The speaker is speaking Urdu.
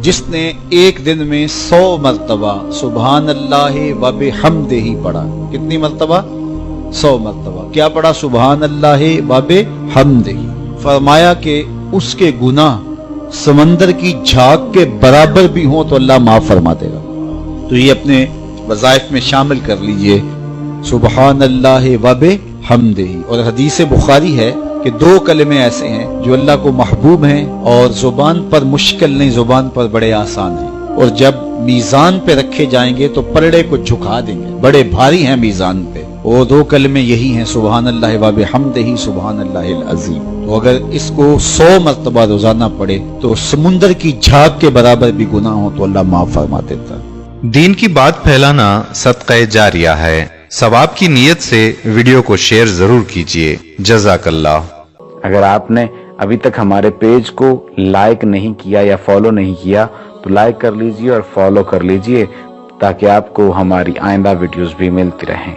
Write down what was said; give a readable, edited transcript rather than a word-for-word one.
جس نے ایک دن میں 100 مرتبہ سبحان اللہ و بحمدہ پڑھا. کتنی مرتبہ؟ 100 مرتبہ. کیا پڑھا؟ سبحان اللہ و بحمدہ. فرمایا کہ اس کے گناہ سمندر کی جھاگ کے برابر بھی ہوں تو اللہ معاف فرما دے گا. تو یہ اپنے وظائف میں شامل کر لیجئے سبحان اللہ و بحمدہ. اور حدیث بخاری ہے کہ 2 کلمے ایسے ہیں جو اللہ کو محبوب ہیں اور زبان پر مشکل نہیں، زبان پر بڑے آسان ہیں، اور جب میزان پہ رکھے جائیں گے تو پلڑے کو جھکا دیں گے، بڑے بھاری ہیں میزان پہ. وہ 2 کلمے یہی ہیں سبحان اللہ و بحمدہ سبحان اللہ العظیم. تو اگر اس کو 100 مرتبہ روزانہ پڑھے تو سمندر کی جھاگ کے برابر بھی گناہ ہو تو اللہ معاف فرما دیتا. دین کی بات پھیلانا صدقہ جاریہ ہے. ثواب کی نیت سے ویڈیو کو شیئر ضرور کیجیے. جزاک اللہ. اگر آپ نے ابھی تک ہمارے پیج کو لائک نہیں کیا یا فالو نہیں کیا تو لائک کر لیجئے اور فالو کر لیجئے تاکہ آپ کو ہماری آئندہ ویڈیوز بھی ملتی رہیں.